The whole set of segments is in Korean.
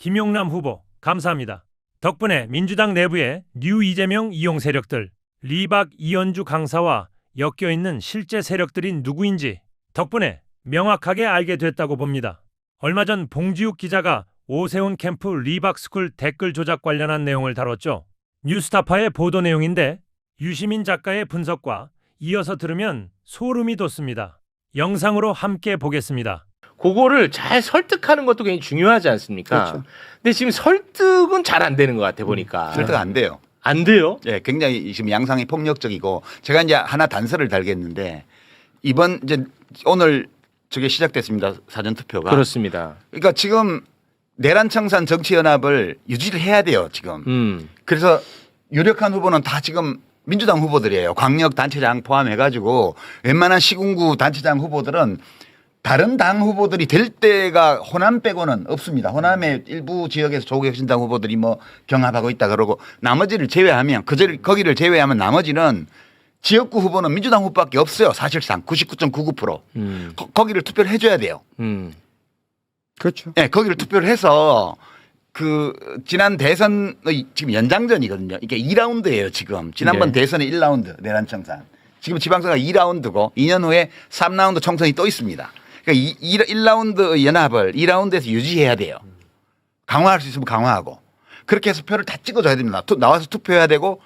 김용남 후보 감사합니다. 덕분에 민주당 내부의 뉴 이재명 이용 세력들, 리박 이현주 강사와 엮여있는 실제 세력들이 누구인지 덕분에 명확하게 알게 됐다고 봅니다. 얼마 전 봉지욱 기자가 오세훈 캠프 리박스쿨 댓글 조작 관련한 내용을 다뤘죠. 뉴스타파의 보도 내용인데 유시민 작가의 분석과 이어서 들으면 소름이 돋습니다. 영상으로 함께 보겠습니다. 그거를 잘 설득하는 것도 굉장히 중요하지 않습니까? 그렇죠. 근데 지금 설득은 잘 안 되는 것 같아 보니까. 설득 안 돼요. 안 돼요? 예, 굉장히 지금 양상이 폭력적이고 제가 이제 하나 단서를 달겠는데 이번 이제 오늘 저게 시작됐습니다. 사전 투표가. 그렇습니다. 그러니까 지금 내란청산 정치연합을 유지를 해야 돼요. 지금. 그래서 유력한 후보는 다 지금 민주당 후보들이에요. 광역 단체장 포함해가지고 웬만한 시군구 단체장 후보들은 다른 당 후보들이 될 때가 호남 빼고는 없습니다. 호남의 일부 지역에서 조국혁신당 후보들이 뭐 경합하고 있다 그러고 나머지를 제외하면 거기를 제외하면 나머지는 지역구 후보는 민주당 후보밖에 없어요. 사실상 99.99%. 거기를 투표를 해줘야 돼요. 그렇죠. 네, 거기를 투표를 해서 그 지난 대선의 지금 연장전이거든요. 이게 2라운드예요. 지금 지난번 네. 대선의 1라운드 내란청산. 지금 지방선거가 2라운드고 2년 후에 3라운드 총선이 또 있습니다. 그러니까 1라운드 연합을 2라운드에서 유지해야 돼요. 강화할 수 있으면 강화하고. 그렇게 해서 표를 다 찍어줘야 됩니다. 나와서 투표해야 되고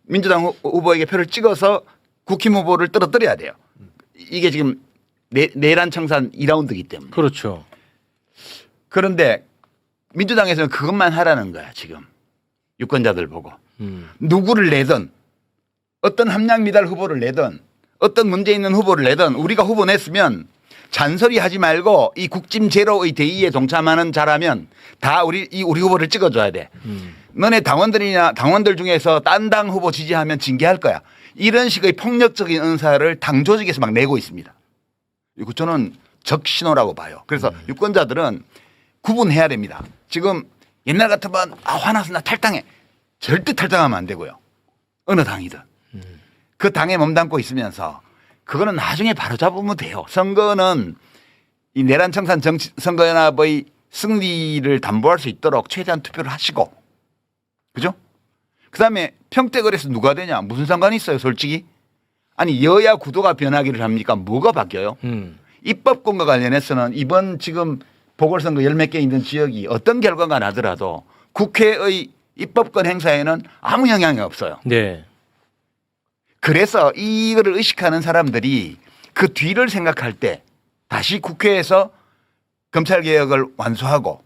민주당 후보에게 표를 찍어서 국힘 후보를 떨어뜨려야 돼요. 이게 지금 내란청산 2라운드이기 때문에. 그렇죠. 그런데 민주당에서는 그것만 하라는 거야 지금. 유권자들 보고. 누구를 내든 어떤 함량미달 후보를 내든 어떤 문제 있는 후보를 내든 우리가 후보 냈으면 잔소리 하지 말고 이 국짐 제로의 대의에 동참하는 자라면 다 우리 후보를 찍어줘야 돼. 너네 당원들 중에서 딴 당 후보 지지하면 징계할 거야. 이런 식의 폭력적인 은사를 당 조직에서 막 내고 있습니다. 이거 저는 적신호라고 봐요. 그래서 유권자들은 구분해야 됩니다. 지금 옛날 같으면 화나서 나 탈당해. 절대 탈당하면 안 되고요. 어느 당이든. 그 당에 몸담고 있으면서 그거는 나중에 바로 잡으면 돼요. 선거는 이 내란청산 선거연합의 승리를 담보할 수 있도록 최대한 투표를 하시고. 그죠? 그 다음에 평택을해서 누가 되냐. 무슨 상관이 있어요 솔직히. 아니 여야 구도가 변하기를 합니까? 뭐가 바뀌어요? 입법권과 관련해서는 이번 지금 보궐선거 열 몇 개 있는 지역이 어떤 결과가 나더라도 국회의 입법권 행사에는 아무 영향이 없어요. 네. 그래서 이거를 의식하는 사람들이 그 뒤를 생각할 때 다시 국회에서 검찰개혁을 완수하고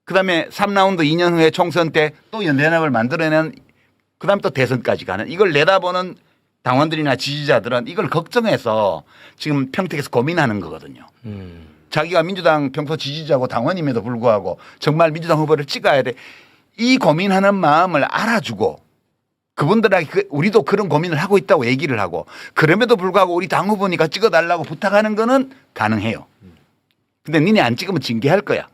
그다음에 3라운드 2년 후에 총선 때 또 연대연합을 만들어내는 그다음 또 대선까지 가는 이걸 내다보는 당원들이나 지지자들은 이걸 걱정해서 지금 평택에서 고민하는 거거든요. 자기가 민주당 평소 지지자고 당원임에도 불구하고 정말 민주당 후보를 찍어야 돼. 이 고민하는 마음을 알아주고 그분들에게 우리도 그런 고민을 하고 있다고 얘기를 하고 그럼에도 불구하고 우리 당 후보니까 찍어달라고 부탁하는 거는 가능해요. 근데 니네 안 찍으면 징계할 거야.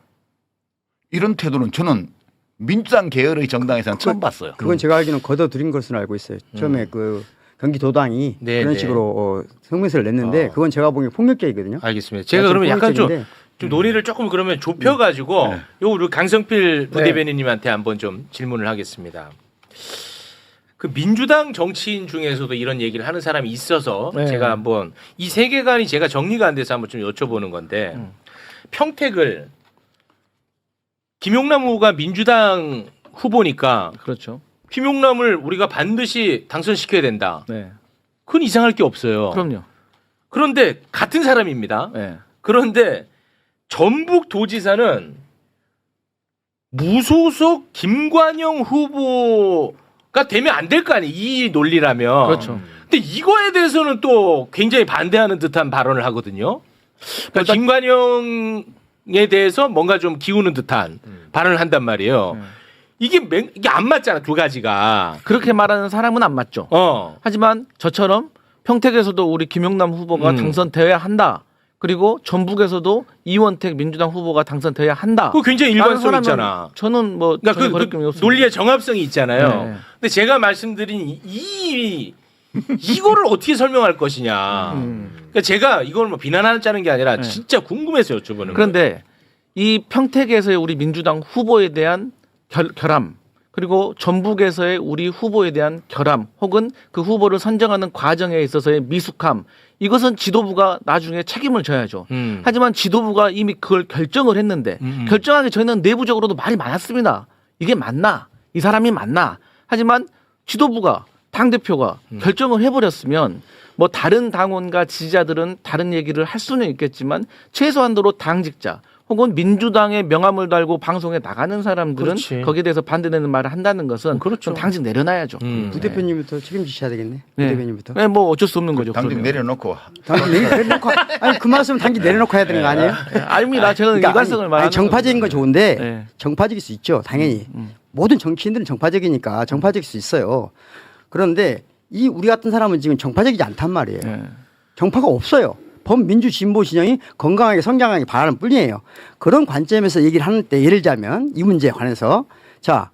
이런 태도는 저는 민주당 계열의 정당에서는 처음 봤어요. 그건 제가 알기로는 걷어들인 것으로 알고 있어요. 처음에 그 경기도당이 네, 그런 네. 식으로 성명서를 냈는데 그건 제가 보기엔 폭력계이거든요. 알겠습니다. 제가 그러면 약간 좀 폭력적인데 논의를 조금 그러면 좁혀가지고 요 우리 강성필 네. 부대변인님한테 한번 좀 질문을 하겠습니다. 그 민주당 정치인 중에서도 이런 얘기를 하는 사람이 있어서 네. 제가 한번 이 세계관이 제가 정리가 안 돼서 한번 좀 여쭤보는 건데 평택을 김용남 후보가 민주당 후보니까 그렇죠. 김용남을 우리가 반드시 당선시켜야 된다. 네. 그건 이상할 게 없어요. 그럼요. 그런데 같은 사람입니다. 네. 그런데 전북도지사는 무소속 김관영 후보가 되면 안 될 거 아니에요. 이 논리라면. 그렇죠. 근데 이거에 대해서는 또 굉장히 반대하는 듯한 발언을 하거든요. 그러니까 김관영에 대해서 뭔가 좀 기우는 듯한 발언을 한단 말이에요. 이게 안 맞잖아, 두 가지가. 그렇게 말하는 사람은 안 맞죠. 하지만 저처럼 평택에서도 우리 김용남 후보가 당선되어야 한다. 그리고 전북에서도 이원택 민주당 후보가 당선돼야 한다. 그거 굉장히 일관성 있잖아. 저는 뭐 그러니까 그 논리의 정합성이 있잖아요. 네. 근데 제가 말씀드린 이거를 어떻게 설명할 것이냐. 그러니까 제가 이걸 뭐 비난하자는 게 아니라 진짜 궁금해서 여쭤보는 거예요. 그런데 이 평택에서의 우리 민주당 후보에 대한 결함 그리고 전북에서의 우리 후보에 대한 결함 혹은 그 후보를 선정하는 과정에 있어서의 미숙함 이것은 지도부가 나중에 책임을 져야죠. 하지만 지도부가 이미 그걸 결정을 했는데 결정하기 전에는 내부적으로도 말이 많았습니다. 이게 맞나? 이 사람이 맞나? 하지만 지도부가 당대표가 결정을 해버렸으면 뭐 다른 당원과 지지자들은 다른 얘기를 할 수는 있겠지만 최소한도로 당직자 혹은 민주당의 명함을 달고 방송에 나가는 사람들은 그렇지. 거기에 대해서 반대되는 말을 한다는 것은 그렇죠. 좀 당직 내려놔야죠. 부 대표님부터 책임지셔야 되겠네. 부 네. 대표님부터. 네, 뭐 어쩔 수 없는 거죠. 당직 그러면. 내려놓고 당직 내려놓고 아니 그 말씀 당직 내려놓고 해야 되는 거 아니에요? 네, 아닙니다. 저는 그러니까 일관성을 말하는 정파적인 건 좋은데 네. 정파적일 수 있죠. 당연히 모든 정치인들은 정파적이니까 정파적일 수 있어요. 그런데 이 우리 같은 사람은 지금 정파적이지 않단 말이에요. 네. 정파가 없어요. 범민주 진보 진영이 건강하게 성장하게 바라는 뿐이에요. 그런 관점에서 얘기를 하는 때 예를 들자면 이 문제에 관해서 자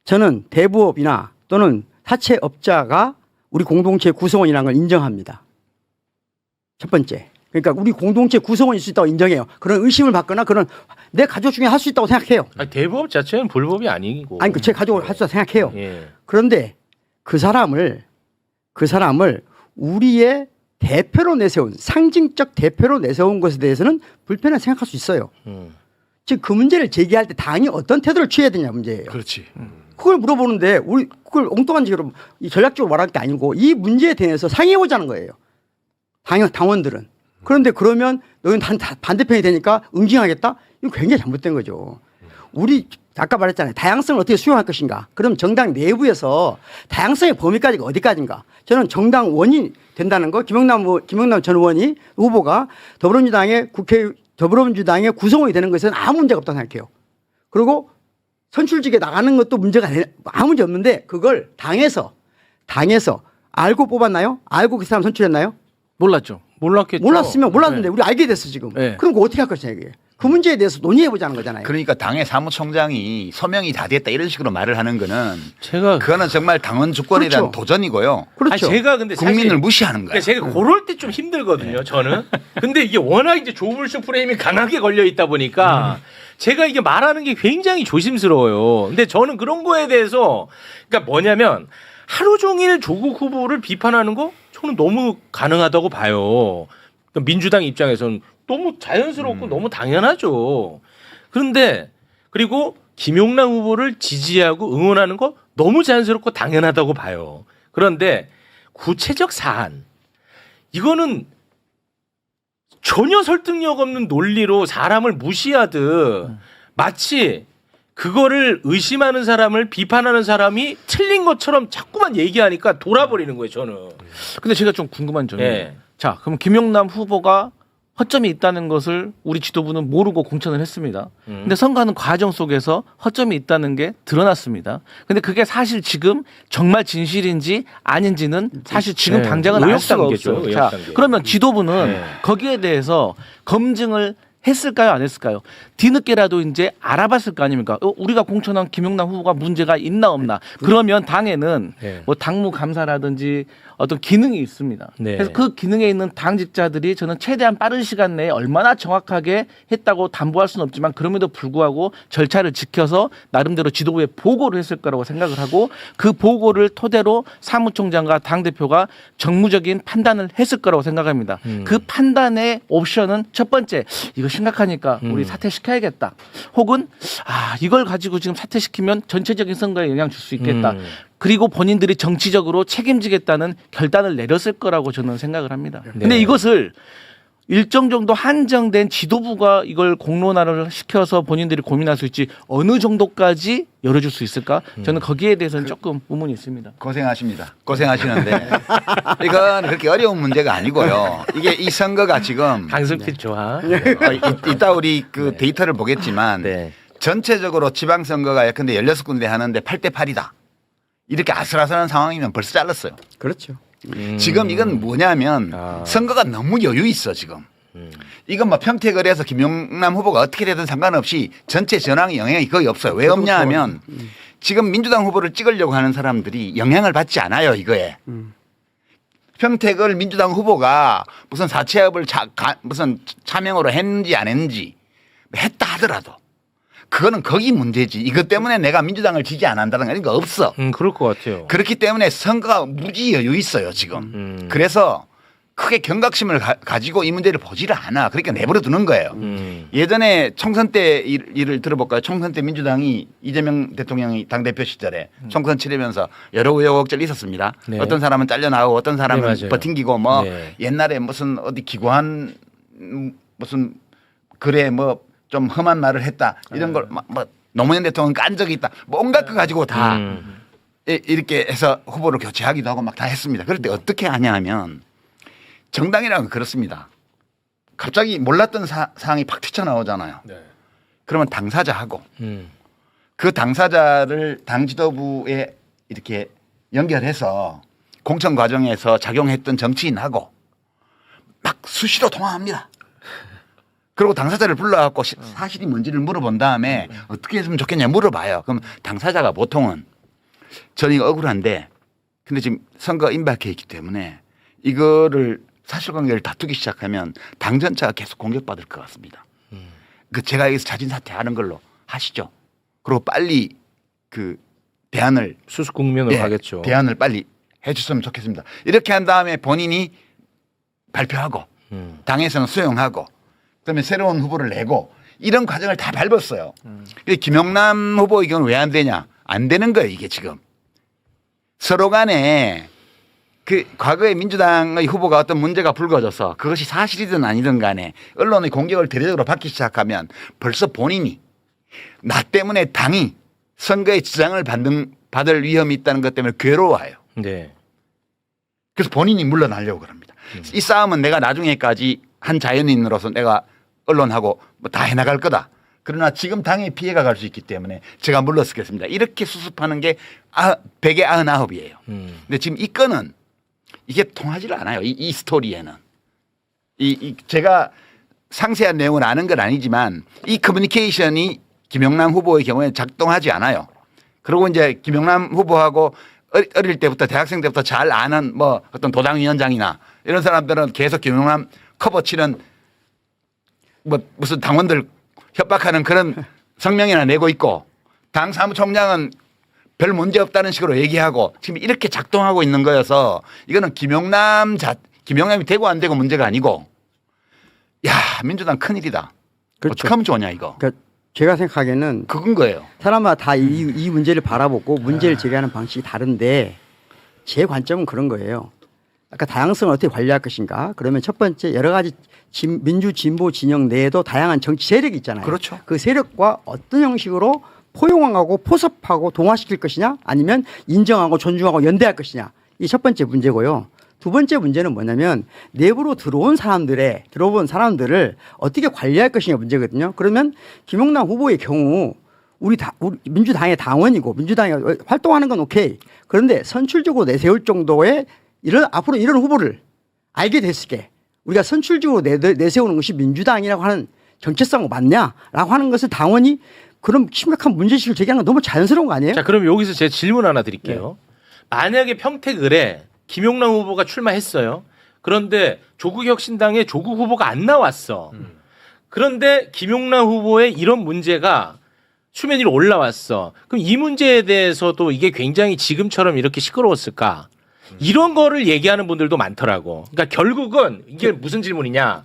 저는 대부업이나 또는 사채업자가 우리 공동체 구성원이라는 걸 인정합니다. 첫 번째. 그러니까 우리 공동체 구성원일 수 있다고 인정해요. 그런 의심을 받거나 그런 내 가족 중에 할 수 있다고 생각해요. 아니, 대법 자체는 불법이 아니고. 아니 제 가족을 할 수 있다고 생각해요. 예. 그런데 그 사람을 우리의 대표로 내세운 상징적 대표로 내세운 것에 대해서는 불편하게 생각할 수 있어요. 즉 그 문제를 제기할 때 당이 어떤 태도를 취해야 되냐 문제예요. 그렇지. 그걸 물어보는데 우리 그걸 엉뚱한 식으로 전략적으로 말할 게 아니고 이 문제에 대해서 상의해 보자는 거예요. 당원들은. 그런데 그러면 너희는 반대편이 되니까 응징하겠다? 이거 굉장히 잘못된 거죠. 우리 아까 말했잖아요. 다양성을 어떻게 수용할 것인가. 그럼 정당 내부에서 다양성의 범위까지가 어디까지인가. 저는 정당 원이 된다는 거 김영남 전 의원이 후보가 더불어민주당의 구성원이 되는 것에는 아무 문제가 없다고 생각해요. 그리고 선출직에 나가는 것도 아무 문제 없는데 그걸 당에서 알고 뽑았나요? 알고 그 사람 선출했나요? 몰랐죠. 몰랐겠죠. 몰랐으면 몰랐는데 네. 우리 알게 됐어 지금. 네. 그럼 그거 어떻게 할 것이냐 이게. 그 문제에 대해서 논의해 보자는 거잖아요. 그러니까 당의 사무총장이 소명이 다 됐다 이런 식으로 말을 하는 거는 제가 그거는 정말 당원 주권에 대한 그렇죠. 도전이고요. 그렇죠. 아니, 제가 근데 사실 국민을 무시하는 거야. 그러니까 제가 그럴 때 좀 힘들거든요, 저는. 근데 이게 워낙 이제 조불수 프레임이 강하게 걸려 있다 보니까 제가 이게 말하는 게 굉장히 조심스러워요. 근데 저는 그런 거에 대해서 그러니까 뭐냐면 하루 종일 조국 후보를 비판하는 거 저는 너무 가능하다고 봐요. 그러니까 민주당 입장에서는 너무 자연스럽고 너무 당연하죠. 그런데 그리고 김용남 후보를 지지하고 응원하는 거 너무 자연스럽고 당연하다고 봐요. 그런데 구체적 사안 이거는 전혀 설득력 없는 논리로 사람을 무시하듯 마치 그거를 의심하는 사람을 비판하는 사람이 틀린 것처럼 자꾸만 얘기하니까 돌아버리는 거예요, 저는. 근데 제가 좀 궁금한 점이 예. 자, 그럼 김용남 후보가 허점이 있다는 것을 우리 지도부는 모르고 공천을 했습니다. 근데 선거하는 과정 속에서 허점이 있다는 게 드러났습니다. 근데 그게 사실 지금 정말 진실인지 아닌지는 사실 지금 네. 당장은 알 수가 의혹단계죠, 없어요. 자, 의혹단계. 그러면 지도부는 네. 거기에 대해서 검증을 했을까요, 안 했을까요? 뒤늦게라도 이제 알아봤을 거 아닙니까? 우리가 공천한 김용남 후보가 문제가 있나 없나? 그러면 당에는 네. 뭐 당무 감사라든지 어떤 기능이 있습니다. 네. 그래서 그 기능에 있는 당직자들이 저는 최대한 빠른 시간 내에 얼마나 정확하게 했다고 담보할 수는 없지만 그럼에도 불구하고 절차를 지켜서 나름대로 지도부에 보고를 했을 거라고 생각을 하고 그 보고를 토대로 사무총장과 당대표가 정무적인 판단을 했을 거라고 생각합니다. 그 판단의 옵션은 첫 번째, 이거 심각하니까 우리 사퇴시켜야겠다. 혹은 이걸 가지고 지금 사퇴시키면 전체적인 선거에 영향 줄 수 있겠다. 그리고 본인들이 정치적으로 책임지겠다는 결단을 내렸을 거라고 저는 생각을 합니다. 근데 이것을 일정 정도 한정된 지도부가 이걸 공론화를 시켜서 본인들이 고민할 수 있지 어느 정도까지 열어줄 수 있을까? 저는 거기에 대해서는 조금 의문이 있습니다. 고생하십니다. 고생하시는데 이건 그렇게 어려운 문제가 아니고요. 이게 이 선거가 지금 강승필 좋아. 이따 우리 그 데이터를 보겠지만 네. 전체적으로 지방선거가 예컨대 16군데 하는데 8대 8이다. 이렇게 아슬아슬한 상황이면 벌써 잘랐어요. 그렇죠. 지금 이건 뭐냐면 선거가 너무 여유 있어 지금. 이건 뭐 평택을 해서 김용남 후보가 어떻게 되든 상관없이 전체 전황에 영향이 거의 없어요. 왜 없냐 하면 지금 민주당 후보를 찍으려고 하는 사람들이 영향을 받지 않아요 이거에. 평택을 민주당 후보가 무슨 사채업을 무슨 차명으로 했는지 안 했는지 했다 하더라도 그거는 거기 문제지. 이것 때문에 내가 민주당을 지지 안 한다는 거 이런 거 없어. 그럴 것 같아요. 그렇기 때문에 선거가 무지 여유 있어요 지금. 그래서 크게 경각심을 가지고 이 문제를 보지를 않아. 그러니까 내버려 두는 거예요. 예전에 총선 때 일을 들어볼까요? 총선 때 민주당이 이재명 대통령이 당대표 시절에 총선 치르면서 여러 우여곡절이 있었습니다. 네. 어떤 사람은 잘려나오고 어떤 사람은 네, 맞아요. 버팅기고 뭐 네. 옛날에 무슨 어디 기고한 무슨 글에 뭐 좀 험한 말을 했다 이런 걸 뭐 노무현 대통령 깐 적이 있다. 뭐 온갖 거 가지고 다 이렇게 해서 후보를 교체하기도 하고 막 다 했습니다. 그럴 때 어떻게 하냐 하면 정당이라는 건 그렇습니다. 갑자기 몰랐던 사항이 팍 튀쳐나오잖아요. 네. 그러면 당사자하고 그 당사자를 당 지도부에 이렇게 연결해서 공천 과정에서 작용했던 정치인하고 막 수시로 통화합니다. 그리고 당사자를 불러갖고 사실이 뭔지를 물어본 다음에 어떻게 했으면 좋겠냐 물어봐요. 그럼 당사자가 보통은 저는 이거 억울한데 근데 지금 선거 임박해 있기 때문에 이거를 사실관계를 다투기 시작하면 당 전체가 계속 공격받을 것 같습니다. 그 제가 여기서 자진 사퇴하는 걸로 하시죠. 그리고 빨리 그 대안을 수습 국면으로 예, 가겠죠. 대안을 빨리 해줬으면 좋겠습니다. 이렇게 한 다음에 본인이 발표하고 당에서는 수용하고 그다음에 새로운 후보를 내고 이런 과정을 다 밟았어요. 근데 김용남 후보의 경우는 왜 안 되냐? 안 되는 거예요 이게 지금. 서로 간에 그 과거에 민주당의 후보가 어떤 문제가 불거져서 그것이 사실이든 아니든 간에 언론의 공격을 대대적으로 받기 시작하면 벌써 본인이 나 때문에 당이 선거에 지장을 받을 위험이 있다는 것 때문에 괴로워요. 네. 그래서 본인이 물러나려고 그럽니다. 이 싸움은 내가 나중에까지 한 자연인으로서 내가 언론하고 뭐 다 해나갈 거다. 그러나 지금 당에 피해가 갈 수 있기 때문에 제가 물러서겠습니다. 이렇게 수습하는 게 100에 99이에요. 근데 지금 이 건은 이게 통하지를 않아요. 이 스토리에는. 제가 상세한 내용을 아는 건 아니지만 이 커뮤니케이션이 김영남 후보의 경우에 작동하지 않아요. 그리고 이제 김영남 후보하고 어릴 때부터 대학생 때부터 잘 아는 뭐 어떤 도당위원장이나 이런 사람들은 계속 김영남 커버 치는 뭐 무슨 당원들 협박하는 그런 성명이나 내고 있고 당 사무총장은 별 문제 없다는 식으로 얘기하고 지금 이렇게 작동하고 있는 거여서 이거는 김용남이 되고 안 되고 문제가 아니고 야 민주당 큰일이다. 그렇죠. 어떻게 하면 좋냐 이거. 그러니까 제가 생각하기에는 그건 거예요. 사람마다 다 이 문제를 바라보고 문제를 제기하는 방식이 다른데 제 관점은 그런 거예요. 아까 다양성을 어떻게 관리할 것인가? 그러면 첫 번째 여러 가지 민주 진보 진영 내에도 다양한 정치 세력이 있잖아요. 그렇죠. 그 세력과 어떤 형식으로 포용하고 포섭하고 동화시킬 것이냐 아니면 인정하고 존중하고 연대할 것이냐. 이 첫 번째 문제고요. 두 번째 문제는 뭐냐면 내부로 들어온 사람들을 어떻게 관리할 것이냐 문제거든요. 그러면 김용남 후보의 경우 우리 민주당의 당원이고 민주당이 활동하는 건 오케이. 그런데 선출적으로 내세울 정도의 앞으로 이런 후보를 알게 됐을 때 우리가 선출적으로 내세우는 것이 민주당이라고 하는 정체성 맞냐라고 하는 것을 당원이 그런 심각한 문제의식을 제기하는 건 너무 자연스러운 거 아니에요? 자, 그럼 여기서 제 질문 하나 드릴게요. 만약에 평택을에 김용남 후보가 출마했어요. 그런데 조국혁신당에 조국 후보가 안 나왔어. 그런데 김용남 후보의 이런 문제가 수면 위로 올라왔어. 그럼 이 문제에 대해서도 이게 굉장히 지금처럼 이렇게 시끄러웠을까? 이런 거를 얘기하는 분들도 많더라고. 그러니까 결국은 이게 무슨 질문이냐?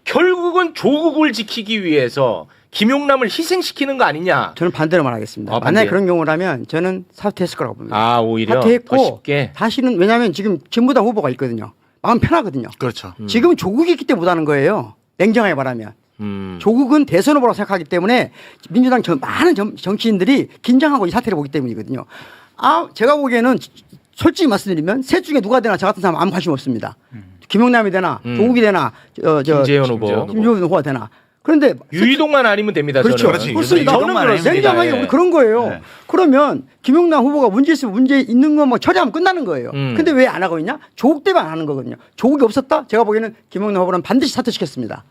결국은 조국을 지키기 위해서 김용남을 희생시키는 거 아니냐? 저는 반대로 말하겠습니다. 만약에 반대요? 그런 경우라면 저는 사퇴했을 거라고 봅니다. 아, 오히려 더 사퇴했고 쉽게. 다시는 왜냐하면 지금 진보당 후보가 있거든요. 마음 편하거든요. 그렇죠. 지금 조국이 있기 때문에 못하는 거예요. 냉정하게 말하면. 조국은 대선 후보라고 생각하기 때문에 민주당 많은 정치인들이 긴장하고 이 사태를 보기 때문이거든요. 제가 보기에는 솔직히 말씀드리면 셋 중에 누가 되나 저 같은 사람 아무 관심 없습니다. 김용남이 되나 조국이 되나 김재현 후보. 김재현 후보가 되나. 그런데 유이동만 아니면 됩니다. 그렇죠. 저는. 그렇지. 그렇습니다. 저는 유이동만 그렇습니다. 냉정하게 예. 그런 거예요. 네. 그러면 김용남 후보가 문제 있으면 문제 있는 것만 처리하면 끝나는 거예요. 근데 왜 안 하고 있냐? 조국 때문에 안 하는 거거든요. 조국이 없었다? 제가 보기에는 김용남 후보는 반드시 사퇴시켰습니다.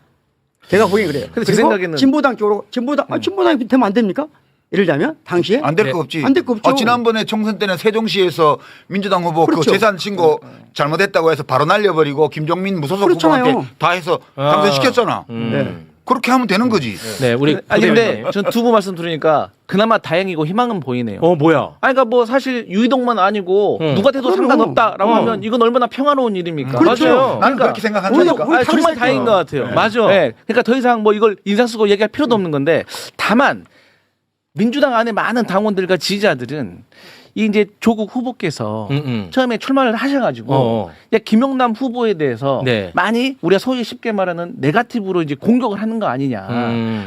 제가 보기엔 그래요. 근데 제 그리고 생각에는- 진보당 쪽으로 진보당이 되면 안 됩니까? 예를 들자면 당시에 안 될 네. 거 없지. 안될거 없죠. 지난번에 총선 때는 세종시에서 민주당 후보 그 그렇죠. 재산 신고 잘못했다고 해서 바로 날려버리고 김종민 무소속 그렇잖아요. 후보한테 다 해서 당선시켰잖아. 네. 그렇게 하면 되는 거지. 네, 우리 아니 근데 부대변인. 전 두 분 말씀 들으니까 그나마 다행이고 희망은 보이네요. 뭐야? 아니 그러니까 뭐 사실 유이동만 아니고 누가 돼도 그럼. 상관없다라고 하면 이건 얼마나 평화로운 일입니까? 그렇죠. 맞아요. 나는 그렇게 우리가 생각한다니까. 우리 아니, 정말 다르니까. 다행인 것 같아요. 맞아. 네, 그러니까 더 이상 뭐 이걸 인상 쓰고 얘기할 필요도 없는 건데 다만 민주당 안에 많은 당원들과 지지자들은 이 이제 조국 후보께서 처음에 출마를 하셔가지고 이제 김용남 후보에 대해서 네. 많이 우리가 소위 쉽게 말하는 네거티브로 이제 공격을 하는 거 아니냐.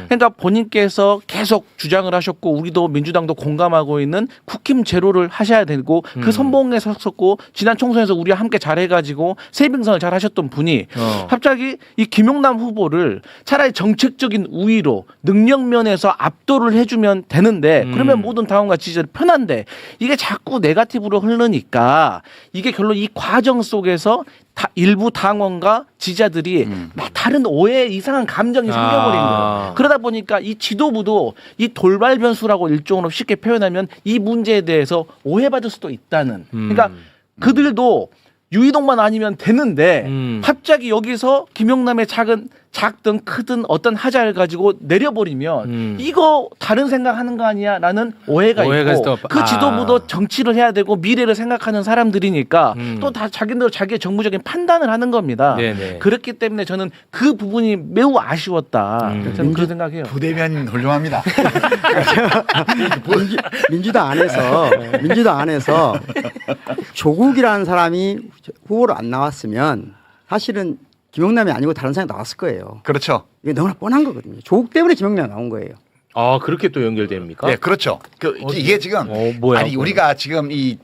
그러니까 본인께서 계속 주장을 하셨고 우리도 민주당도 공감하고 있는 국힘 제로를 하셔야 되고 그 선봉에 섰었고 지난 총선에서 우리와 함께 잘해가지고 세빙선을 잘 하셨던 분이 갑자기 이 김용남 후보를 차라리 정책적인 우위로 능력 면에서 압도를 해주면 되는데 그러면 모든 당원과 지지자들 편한데 이게 자꾸 네거티브로 흐르니까 이게 결론 이 과정 속에서 일부 당원과 지지자들이 막 다른 오해 이상한 감정이 생겨버린 거예요. 그러다 보니까 이 지도부도 이 돌발 변수라고 일종으로 쉽게 표현하면 이 문제에 대해서 오해받을 수도 있다는. 그러니까 그들도 유이동만 아니면 되는데 갑자기 여기서 김용남의 작든 크든 어떤 하자를 가지고 내려버리면 이거 다른 생각하는 거 아니야라는 오해가 있고 그 지도부도 정치를 해야 되고 미래를 생각하는 사람들이니까 또 다 자기들 자기의 정무적인 판단을 하는 겁니다. 네네. 그렇기 때문에 저는 그 부분이 매우 아쉬웠다. 저는 그런 생각해요. 부대변인 훌륭합니다. 민주당 안에서 조국이라는 사람이 후보로 안 나왔으면 사실은 김용남이 아니고 다른 사람이 나왔을 거예요. 그렇죠. 이게 너무나 뻔한 거거든요. 조국 때문에 김용남이 나온 거예요. 아, 그렇게 또 연결됩니까? 네, 그렇죠. 이게 지금 뭐야? 아니 우리가 지금 이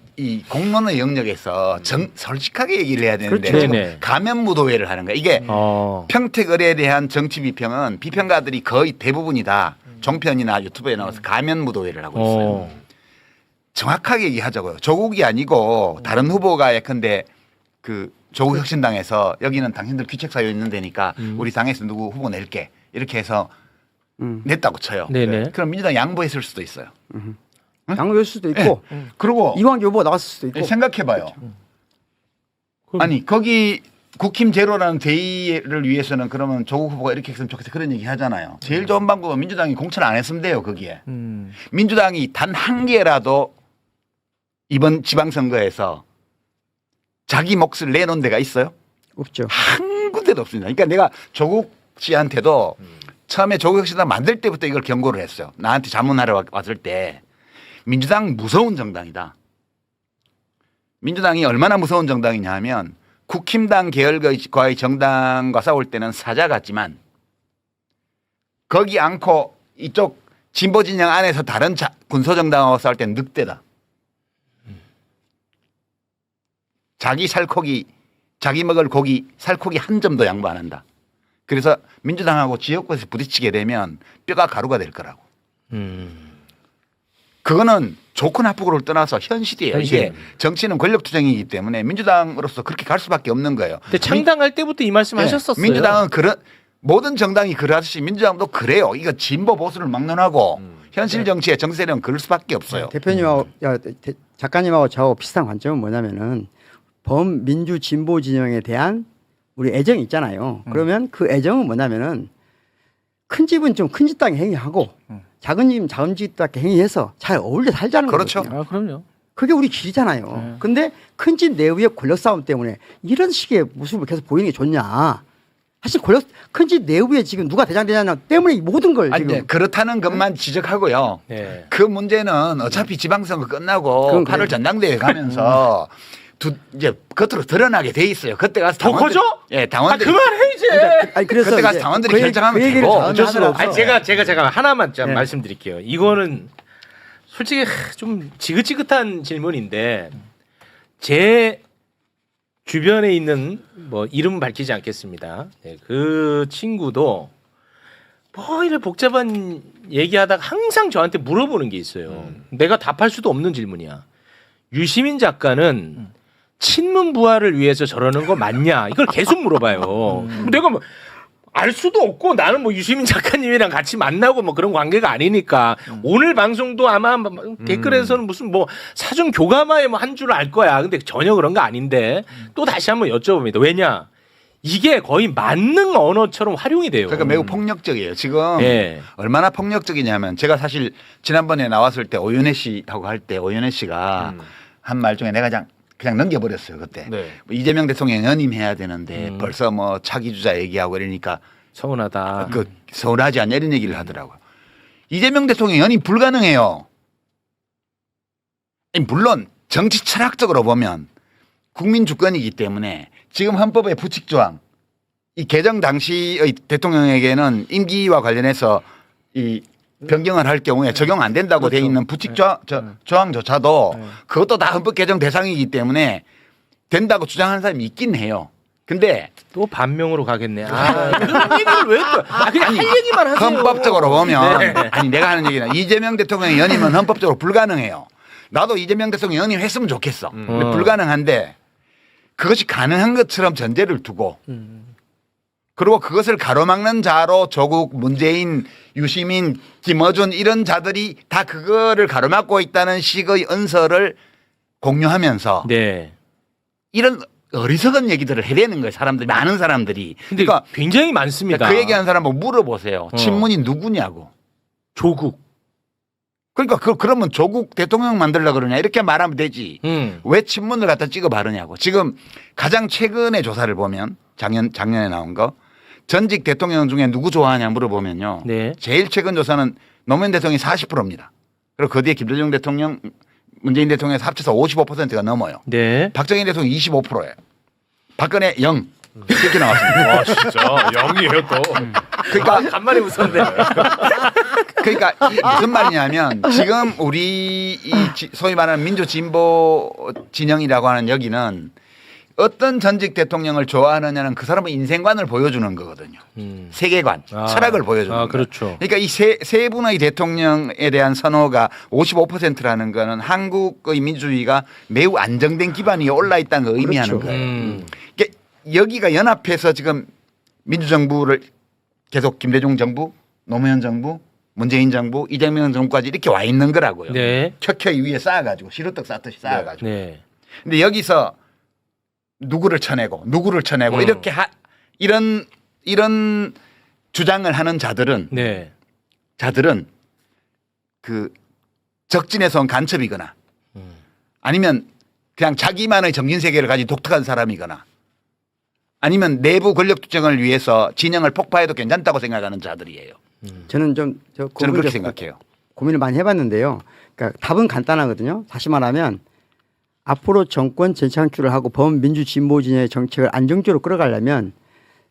공론의 영역에서 솔직하게 얘기를 해야 되는데 그렇죠. 지금 네네. 가면무도회를 하는 거야. 이게 평택을에 대한 정치 비평은 비평가들이 거의 대부분이 다 종편이나 유튜브에 나와서 가면무도회를 하고 있어요. 정확하게 얘기하자고요. 조국이 아니고 다른 후보가 예컨대 그 조국 혁신당에서 여기는 당신들 귀책 사유 있는 데니까 우리 당에서 누구 후보 낼게 이렇게 해서 냈다고 쳐요. 네네. 그럼 민주당 양보했을 수도 있어요. 양보할 수도 있고 그리고 이왕 후보가 나왔을 수도 있고. 생각해봐요. 아니 거기 국힘 제로라는 대의를 위해서는 그러면 조국 후보가 이렇게 했으면 좋겠다 그런 얘기 하잖아요. 제일 좋은 방법은 민주당이 공천을 안 했으면 돼요. 거기에. 민주당이 단 한 개라도 이번 지방선거에서 자기 몫을 내놓은 데가 있어요? 없죠. 한 군데도 없습니다. 그러니까 내가 조국 씨한테도 처음에 조국 혁신당 만들 때부터 이걸 경고를 했어요. 나한테 자문하러 왔을 때 민주당 무서운 정당이다. 민주당이 얼마나 무서운 정당이냐 하면 국힘당 계열과의 정당과 싸울 때는 사자 같지만 거기 않고 이쪽 진보 진영 안에서 다른 군소정당하고 싸울 때는 늑대다. 자기 살코기, 자기 먹을 고기, 살코기 한 점도 양보 안 한다. 그래서 민주당하고 지역구에서 부딪히게 되면 뼈가 가루가 될 거라고. 그거는 좋고 나쁘고를 떠나서 현실이에요. 이게 정치는 권력투쟁이기 때문에 민주당으로서 그렇게 갈 수밖에 없는 거예요. 근데 창당할 때부터 이 말씀 하셨었어요. 민주당은 모든 정당이 그러듯이 민주당도 그래요. 이거 진보 보수를 막론하고 현실 정치의 정세력은 그럴 수밖에 없어요. 대표님하고 작가님하고 저하고 비슷한 관점은 뭐냐면은 범민주 진보 진영에 대한 우리 애정이 있잖아요. 그러면 그 애정은 뭐냐면은 큰 집은 좀 큰 집답게 행위하고 작은 집은 작은 집답게 행위해서 잘 어울려 살자는 그렇죠. 거거든요. 아, 그럼요. 그게 우리 길이잖아요. 근데 큰 집 내부의 권력 싸움 때문에 이런 식의 모습을 계속 보이는 게 좋냐. 사실 큰 집 내부에 지금 누가 대장되냐 때문에 이 모든 걸 아니, 지금 네, 그렇다는 것만 지적하고요. 네. 그 문제는 어차피 지방선거 끝나고 8월 전당대회 가면서 이제 겉으로 드러나게 돼 있어요. 그때 가서 더 커져? 예, 당원들이 그만해 이제. 아니 그래서 그때 가서 이제 당원들이 그 얘기- 결정하면 그 얘기를 되고. 다음에 어쩔 수가 하더라도 아니 제가 하나만 좀 네. 말씀드릴게요. 이거는 솔직히 좀 지긋지긋한 질문인데 제 주변에 있는 뭐 이름 밝히지 않겠습니다. 네, 그 친구도 뭐 이래 복잡한 얘기하다가 항상 저한테 물어보는 게 있어요. 내가 답할 수도 없는 질문이야. 유시민 작가는 친문 부활을 위해서 저러는 거 맞냐? 이걸 계속 물어봐요. 내가 뭐 알 수도 없고 나는 뭐 유시민 작가님이랑 같이 만나고 뭐 그런 관계가 아니니까 오늘 방송도 아마 댓글에서는 무슨 뭐 사전 교감하에 뭐 한 줄 알 거야. 근데 전혀 그런 거 아닌데 또 다시 한번 여쭤봅니다. 왜냐? 이게 거의 만능 언어처럼 활용이 돼요. 그러니까 매우 폭력적이에요. 지금 예. 얼마나 폭력적이냐면 제가 사실 지난번에 나왔을 때 오윤혜 씨하고 할 때 오윤혜 씨가 한 말 중에 내가 그냥 넘겨버렸어요. 그때 네. 뭐 이재명 대통령 연임해야 되는데 벌써 뭐 차기 주자 얘기하고 이러니까 서운하다. 그 서운하지 않냐 이런 얘기를 하더라고요. 이재명 대통령 연임 불가능해요. 물론 정치 철학적으로 보면 국민 주권이기 때문에 지금 헌법의 부칙 조항 이 개정 당시의 대통령에게는 임기와 관련해서 이 변경을 할 경우에 적용 안 된다고 돼 있는 부칙 조항조차도 그것도 다 헌법 개정 대상이기 때문에 된다고 주장하는 사람이 있긴 해요. 근데 또 반명으로 가겠네. 그런 얘기를 왜 또? 그냥 할 얘기만 하세요. 헌법적으로 보면 네. 아니 내가 하는 얘기는 이재명 대통령의 연임은 헌법적으로 불가능해요. 나도 이재명 대통령 연임했으면 좋겠어. 근데 불가능한데 그것이 가능한 것처럼 전제를 두고 그리고 그것을 가로막는 자로 조국, 문재인, 유시민, 김어준 이런 자들이 다 그거를 가로막고 있다는 식의 언설을 공유하면서 네. 이런 어리석은 얘기들을 해대는 거예요. 사람들이 많은 사람들이. 근데 그러니까 굉장히 많습니다. 그 얘기하는 사람 뭐 물어보세요. 친문이 누구냐고. 조국. 그러니까 그러면 조국 대통령 만들려고 그러냐 이렇게 말하면 되지. 왜 친문을 갖다 찍어 바르냐고. 지금 가장 최근의 조사를 보면 작년에 나온 거 전직 대통령 중에 누구 좋아하냐 물어보면요. 네. 제일 최근 조사는 노무현 대통령이 40%입니다. 그리고 그 뒤에 김대중 대통령, 문재인 대통령에서 합쳐서 55%가 넘어요. 네. 박정희 대통령 25%예요. 박근혜 0. 이렇게 나왔습니다. 와 진짜 영이에요 또. 그러니까 간만에 웃었네. 그러니까 무슨 말이냐면 지금 우리 소위 말하는 민주진보 진영이라고 하는 여기는 어떤 전직 대통령을 좋아하느냐는 그 사람의 인생관을 보여주는 거거든요. 세계관, 철학을 보여주는 거예요. 그렇죠. 그러니까 이 세 분의 대통령에 대한 선호가 55%라는 거는 한국의 민주주의가 매우 안정된 기반이 올라 있다는 걸 의미하는 그렇죠. 거예요. 그러니까 여기가 연합해서 지금 민주정부를 계속 김대중 정부, 노무현 정부, 문재인 정부, 이재명 정부까지 이렇게 와 있는 거라고요. 네. 켜켜이 위에 쌓아가지고 시루떡 쌓듯이 쌓아가지고. 네. 근데 여기서 누구를 쳐내고 이렇게 이런 주장을 하는 자들은 네. 그 적진에서 온 간첩이거나 아니면 그냥 자기만의 정신 세계를 가진 독특한 사람이거나 아니면 내부 권력 투쟁을 위해서 진영을 폭파해도 괜찮다고 생각하는 자들이에요. 저는 저는 그렇게 생각해요. 고민을 많이 해봤는데요. 그러니까 답은 간단하거든요. 다시 말하면 앞으로 정권 재창출을 하고 범민주진보진의 정책을 안정적으로 끌어가려면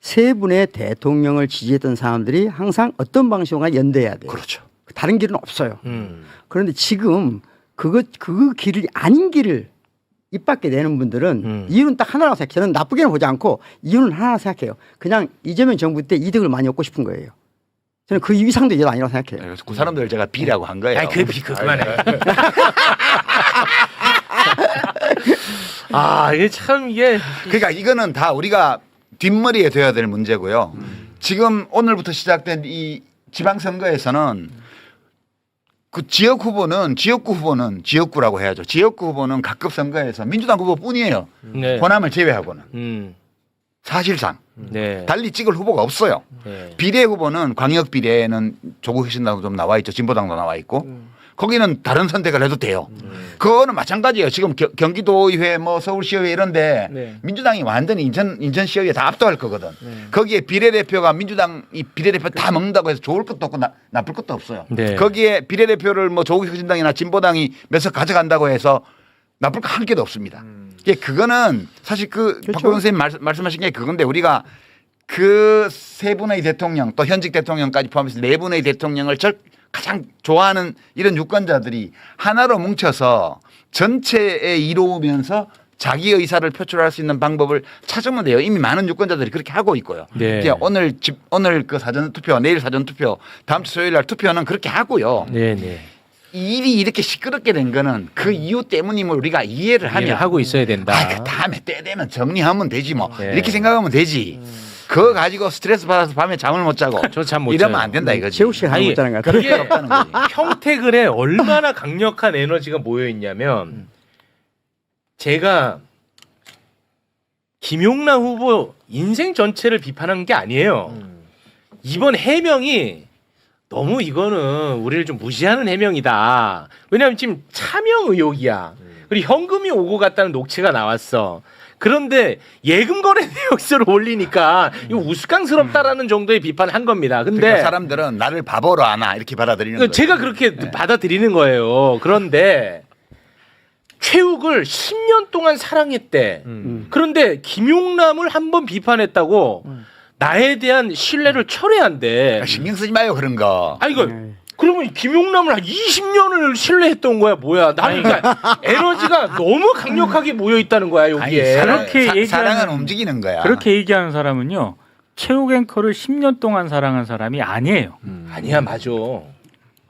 세 분의 대통령을 지지했던 사람들이 항상 어떤 방식으로 연대해야 돼요. 그렇죠. 다른 길은 없어요. 그런데 지금 그 길이 아닌 길을 입 밖에 내는 분들은 이유는 딱 하나라고 생각해요. 저는 나쁘게는 보지 않고 이유는 하나 생각해요. 그냥 이재명 정부 때 이득을 많이 얻고 싶은 거예요. 저는 그 이상도 이해가 아니라고 생각해요. 그래서 그 사람들 제가 B라고 한 거예요. 아니 그만해. 이게 참 이게 그러니까 이거는 다 우리가 뒷머리에 둬야 될 문제고요. 지금 오늘부터 시작된 이 지방선거에서는 그 지역구 후보는 지역구라고 해야죠. 지역구 후보는 각급 선거에서 민주당 후보뿐이에요. 네. 호남을 제외하고는 사실상 네. 달리 찍을 후보가 없어요. 네. 비례 후보는 광역 비례는 조국 혁신당도 좀 나와 있죠. 진보당도 나와 있고 거기는 다른 선택을 해도 돼요. 그거는 마찬가지예요. 지금 경기도의회 뭐 서울시의회 이런데 네. 민주당이 완전히 인천시의회 다 압도할 거거든. 거기에 비례대표가 민주당이 비례대표 다 먹는다고 해서 좋을 것도 없고 나쁠 것도 없어요. 네. 거기에 비례대표를 뭐 조국 혁신당이나 진보당이 몇 석 가져간다고 해서 나쁠 거 한 개도 없습니다. 그거는 사실 박근혜 선생님 말씀하신 게 그건데 우리가 그 세 분의 대통령 또 현직 대통령까지 포함해서 네 분의 대통령을 가장 좋아하는 이런 유권자들이 하나로 뭉쳐서 전체에 이루면서 자기 의사를 표출할 수 있는 방법을 찾으면 돼요. 이미 많은 유권자들이 그렇게 하고 있고요. 네. 이제 오늘 그 사전 투표, 내일 사전 투표, 다음 주 수요일 날 투표는 그렇게 하고요. 네. 이 일이 이렇게 시끄럽게 된 거는 그 이유 때문임을 우리가 이해를 하면 하고 있어야 된다. 그 다음에 때 되면 정리하면 되지 뭐 네. 이렇게 생각하면 되지. 그거 가지고 스트레스 받아서 밤에 잠을 못 자고 저 잠 못 이러면 자요. 안 된다 이거지. 최욱 씨가 하고 있다는 것 같아요. 이게 없다는 거지. 평택을에 얼마나 강력한 에너지가 모여 있냐면 제가 김용남 후보 인생 전체를 비판한 게 아니에요. 이번 해명이 너무 이거는 우리를 좀 무시하는 해명이다. 왜냐하면 지금 차명 의혹이야. 그리고 현금이 오고 갔다는 녹취가 나왔어. 그런데 예금 거래 내역서를 올리니까 이거 우스꽝스럽다라는 정도의 비판을 한 겁니다. 근데 그러니까 사람들은 나를 바보로 아나 이렇게 받아들이는 거예요. 제가 그렇게 받아들이는 거예요. 그런데 최욱을 10년 동안 사랑했대. 그런데 김용남을 한번 비판했다고 나에 대한 신뢰를 철회한대. 신경 쓰지 마요 그런 거. 아니 이거 그러면 김용남을 한 20년을 신뢰했던 거야 뭐야? 나는 그러니까 에너지가 너무 강력하게 모여 있다는 거야 여기에. 그렇게 얘기하는- 사랑은 움직이는 거야. 그렇게 얘기하는 사람은요. 최욱 앵커를 10년 동안 사랑한 사람이 아니에요. 아니야 맞아.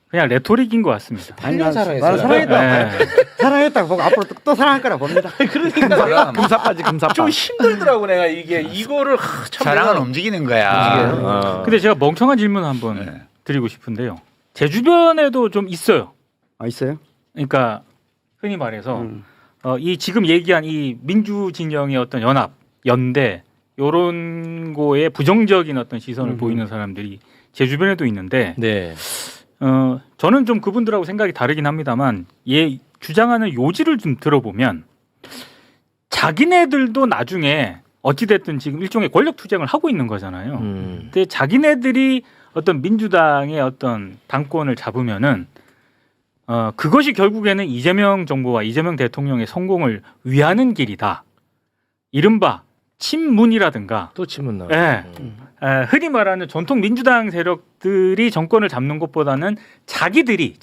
그냥 레토릭인 것 같습니다. 아니, 8년 사랑했어요. 나는 사랑했다. 네. 사랑했다고 보고 앞으로 또 사랑할 거라 봅니다. 그러니까 내가 금사빠지 금사빠. 좀 힘들더라고 내가 이게 이거를 참 사랑은 내가- 움직이는 거야. 근데 제가 멍청한 질문 한번 네. 드리고 싶은데요. 제 주변에도 좀 있어요. 아, 있어요? 그러니까 흔히 말해서 이 지금 얘기한 이 민주 진영의 어떤 연합, 연대 요런 거에 부정적인 어떤 시선을 보이는 사람들이 제 주변에도 있는데 네. 저는 좀 그분들하고 생각이 다르긴 합니다만 얘 주장하는 요지를 좀 들어보면 자기네들도 나중에 어찌됐든 지금 일종의 권력 투쟁을 하고 있는 거잖아요. 근데 자기네들이 어떤 민주당의 어떤 당권을 잡으면은 그것이 결국에는 이재명 정부와 이재명 대통령의 성공을 위하는 길이다. 이른바 친문이라든가 또 치면 나. 예. 흔히 말하는 전통 민주당 세력들이 정권을 잡는 것보다는 자기들이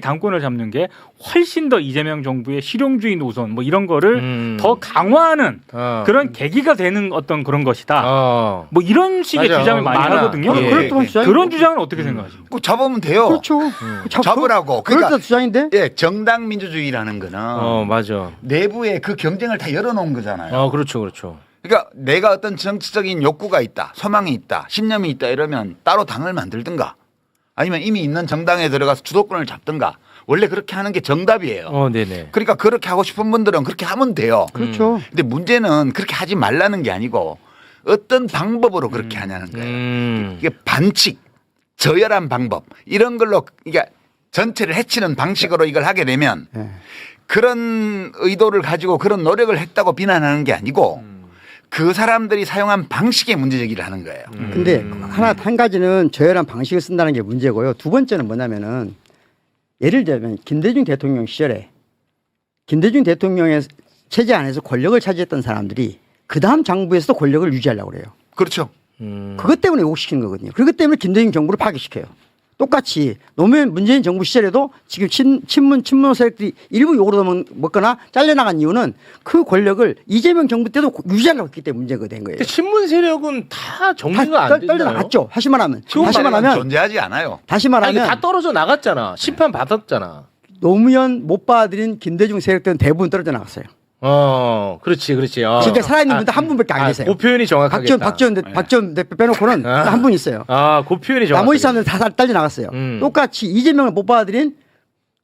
당권을 잡는 게 훨씬 더 이재명 정부의 실용주의 노선 뭐 이런 거를 더 강화하는 그런 계기가 되는 어떤 그런 것이다. 뭐 이런 식의 맞아. 주장을 많이 많아. 하거든요. 예. 그렇다면 주장이 그런 주장은 어떻게 생각하십니까? 꼭 잡으면 돼요. 그렇죠. 잡으라고. 그럴 때 그러니까 주장인데. 예, 정당 민주주의라는 거는 맞아. 내부에 그 경쟁을 다 열어놓은 거잖아요. 그렇죠, 그렇죠. 그러니까 내가 어떤 정치적인 욕구가 있다, 소망이 있다, 신념이 있다 이러면 따로 당을 만들든가 아니면 이미 있는 정당에 들어가서 주도권을 잡든가 원래 그렇게 하는 게 정답이에요. 네네. 그러니까 그렇게 하고 싶은 분들은 그렇게 하면 돼요. 그렇죠. 근데 문제는 그렇게 하지 말라는 게 아니고 어떤 방법으로 그렇게 하냐는 거예요. 이게 반칙, 저열한 방법 이런 걸로 이게 전체를 해치는 방식으로 이걸 하게 되면 그런 의도를 가지고 그런 노력을 했다고 비난하는 게 아니고 그 사람들이 사용한 방식에 문제제기를 하는 거예요. 근데 한 가지는 저열한 방식을 쓴다는 게 문제고요. 두 번째는 뭐냐면은 예를 들면 김대중 대통령 시절에 김대중 대통령의 체제 안에서 권력을 차지했던 사람들이 그 다음 장부에서도 권력을 유지하려고 그래요. 그렇죠. 그것 때문에 왜곡시키는 거거든요. 그것 때문에 김대중 정부를 파괴시켜요. 똑같이 노무현 문재인 정부 시절에도 지금 친문 세력들이 일부 욕으로 먹거나 잘려나간 이유는 그 권력을 이재명 정부 때도 유지하려고 했기 때문에 문제가 된 거예요. 근데 신문 세력은 다 정리가 안 떨려 됐나요? 나갔죠. 다시 말하면 존재하지 않아요. 다시 아니, 말하면 다 떨어져 나갔잖아. 심판 받았잖아. 노무현 못 받아들인 김대중 세력들은 대부분 떨어져 나갔어요. 그렇지. 지금 살아있는 분도 한 분밖에 안 계세요. 그 표현이 정확하겠다. 박지원 대표 빼놓고는 한 분 있어요. 그 표현이 정확하겠다. 나머지 사람들 다 떨려 나갔어요. 똑같이 이재명을 못 받아들인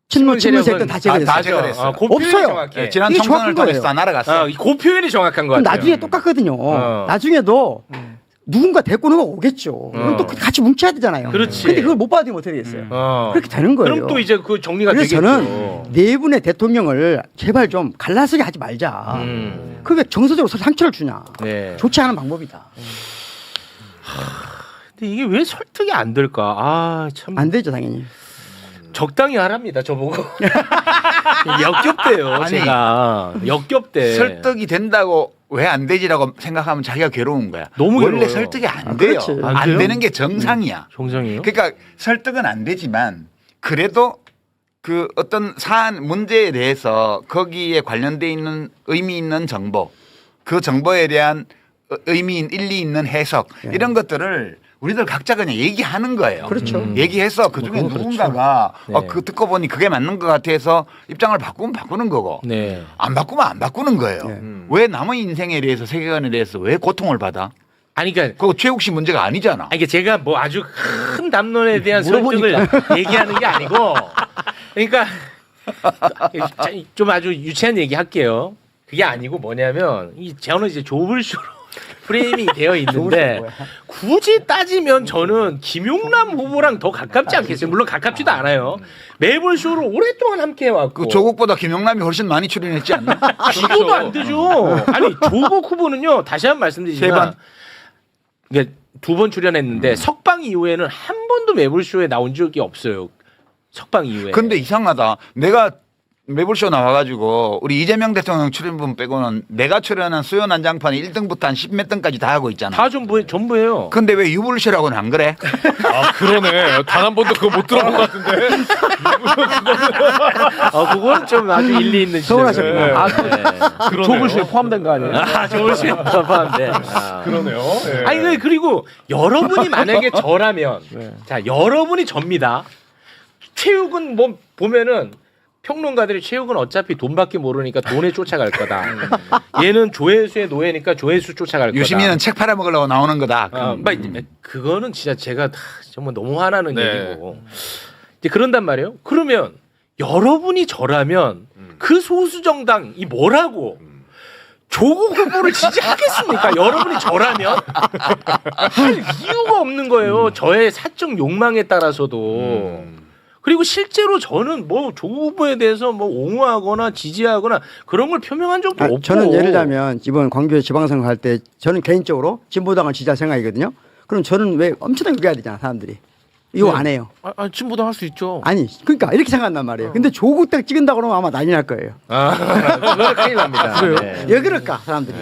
친문 세력들은 다 제거됐어요. 다 제거됐어요. 그 표현이 없어요. 정확해. 예, 지난 이게 총선을 정확한 통해서 거예요. 다 날아갔어요. 그 표현이 정확한 거 그럼 같아요. 나중에 똑같거든요. 나중에도 누군가 데리고 오는 거 오겠죠. 그럼 또 같이 뭉쳐야 되잖아요. 그렇지. 근데 그걸 못 받으면 어떻게 되겠어요. 그렇게 되는 거예요. 그럼 또 이제 그 정리가 그래서 되겠죠. 저는 네 분의 대통령을 제발 좀 갈라서게 하지 말자. 그게 정서적으로 상처를 주냐. 네. 좋지 않은 방법이다. 근데 이게 왜 설득이 안 될까? 참. 안 되죠, 당연히. 적당히 하랍니다, 저보고. 역겹대요, 제가. 역겹대. 설득이 된다고 왜 안 되지라고 생각하면 자기가 괴로운 거야. 너무 원래 괴로워요. 설득이 안 돼요. 그렇지. 안 안 돼요? 되는 게 정상이야. 정상이에요? 그러니까 설득은 안 되지만 그래도 그 어떤 사안 문제에 대해서 거기에 관련돼 있는 의미 있는 정보, 그 정보에 대한 의미 일리 있는 해석 이런 것들을 우리들 각자 그냥 얘기하는 거예요. 그렇죠. 얘기해서 그 중에 누군가가 네. 그 듣고 보니 그게 맞는 것 같아서 입장을 바꾸면 바꾸는 거고 네. 안 바꾸면 안 바꾸는 거예요. 왜 남의 인생에 대해서 세계관에 대해서 왜 고통을 받아? 아니, 그러니까. 그거 최욱 씨 문제가 아니잖아. 이게 제가 뭐 아주 큰 담론에 대한 설득을 얘기하는 게 아니고, 그러니까 좀 아주 유치한 얘기 할게요. 그게 아니고 뭐냐면 저는 이제 조블쇼로 프레이밍이 되어 있는데 굳이 따지면 저는 김용남 후보랑 더 가깝지 않겠어요? 물론 가깝지도 않아요. 매번 쇼를 오랫동안 함께 해왔고. 그 조국보다 김용남이 훨씬 많이 출연했지 않나? 비교도 안 되죠. 아니 조국 후보는요. 다시 한번 말씀드리지만 이게 2번 출연했는데 석방 이후에는 한 번도 매불쇼에 나온 적이 없어요. 석방 이후에. 근데 이상하다. 내가 매불쇼 나와가지고 우리 이재명 대통령 출연분 빼고는 내가 출연한 수요 난장판이 1등부터 한 10몇 등까지 다 하고 있잖아. 다 전부예요. 근데 왜 유불쇼라고는 안 그래? 아 그러네. 단 한 번도 그거 못 들어본 것 같은데. 그건 좀 아주 일리 있는 서운하셨구나. 지적이에요. 조불쇼에 포함된 거 아니에요? 조불쇼에 포함돼. 그러네요. 예. 아니 그리고 여러분이 만약에 저라면 자 여러분이 접니다. 체육은 뭐 보면은 평론가들이 체육은 어차피 돈밖에 모르니까 돈에 쫓아갈 거다. 얘는 조회수의 노예니까 조회수 쫓아갈 거다. 유시민은 책 팔아먹으려고 나오는 거다. 그거는 진짜 제가 정말 너무 화나는 네. 얘기고. 이제 그런단 말이에요. 그러면 여러분이 저라면 그 소수 정당이 뭐라고 조국 후보를 지지하겠습니까? 여러분이 저라면 할 이유가 없는 거예요. 저의 사적 욕망에 따라서도. 그리고 실제로 저는 뭐 조국 후보에 대해서 뭐 옹호하거나 지지하거나 그런 걸 표명한 적도 없고. 저는 예를 들면 이번 광주에 지방선거 할 때 저는 개인적으로 진보당을 지지할 생각이거든요. 그럼 저는 왜 엄청나게 욕해야 되잖아 사람들이. 이거 안 해요. 진보당 할 수 있죠. 아니 그러니까 이렇게 생각한단 말이에요. 근데 조국 딱 찍은다고 그러면 아마 난리 날 거예요. 그건 큰일 납니다. 네. 왜 그럴까 사람들이.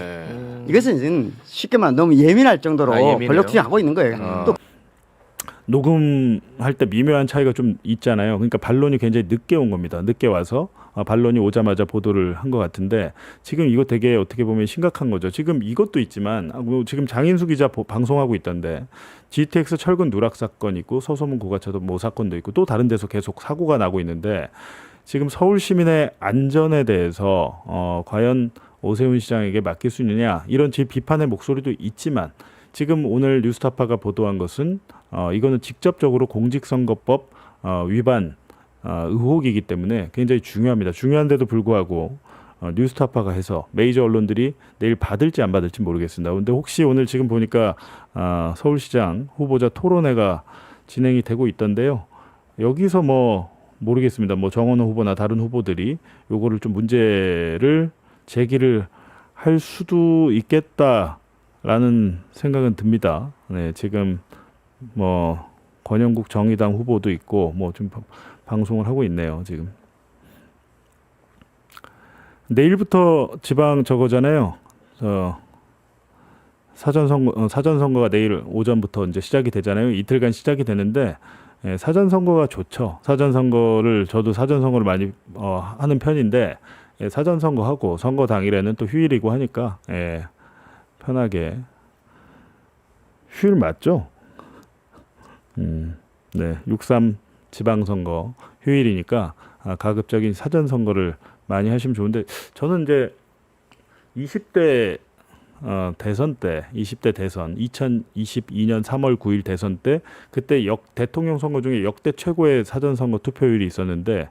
이것은 쉽게 말하면 너무 예민할 정도로 예민해요? 권력 투쟁하고 있는 거예요. 또 녹음할 때 미묘한 차이가 좀 있잖아요. 그러니까 반론이 굉장히 늦게 온 겁니다. 늦게 와서 반론이 오자마자 보도를 한 것 같은데 지금 이거 되게 어떻게 보면 심각한 거죠. 지금 이것도 있지만 지금 장인수 기자 방송하고 있던데 GTX 철근 누락 사건 있고 서소문 고가차도 뭐 사건도 있고 또 다른 데서 계속 사고가 나고 있는데 지금 서울 시민의 안전에 대해서 과연 오세훈 시장에게 맡길 수 있느냐 이런 비판의 목소리도 있지만 지금 오늘 뉴스타파가 보도한 것은 이거는 직접적으로 공직선거법 위반 의혹이기 때문에 굉장히 중요합니다. 중요한데도 불구하고 뉴스타파가 해서 메이저 언론들이 내일 받을지 안 받을지 모르겠습니다. 그런데 혹시 오늘 지금 보니까 서울시장 후보자 토론회가 진행이 되고 있던데요. 여기서 뭐 모르겠습니다. 뭐 정원호 후보나 다른 후보들이 요거를 좀 문제를 제기를 할 수도 있겠다라는 생각은 듭니다. 네, 지금 뭐 권영국 정의당 후보도 있고 뭐 좀 방송을 하고 있네요. 지금 내일부터 지방 저거잖아요. 사전선거가 내일 오전부터 이제 시작이 되잖아요. 이틀간 시작이 되는데 사전선거가 좋죠. 저도 사전선거를 많이 하는 편인데 사전선거하고 선거 당일에는 또 휴일이고 하니까 편하게 휴일 맞죠? 네, 6.3 지방선거 휴일이니까 가급적인 사전선거를 많이 하시면 좋은데 저는 이제 20대 대선 때 20대 대선 2022년 3월 9일 대선 때 그때 대통령 선거 중에 역대 최고의 사전선거 투표율이 있었는데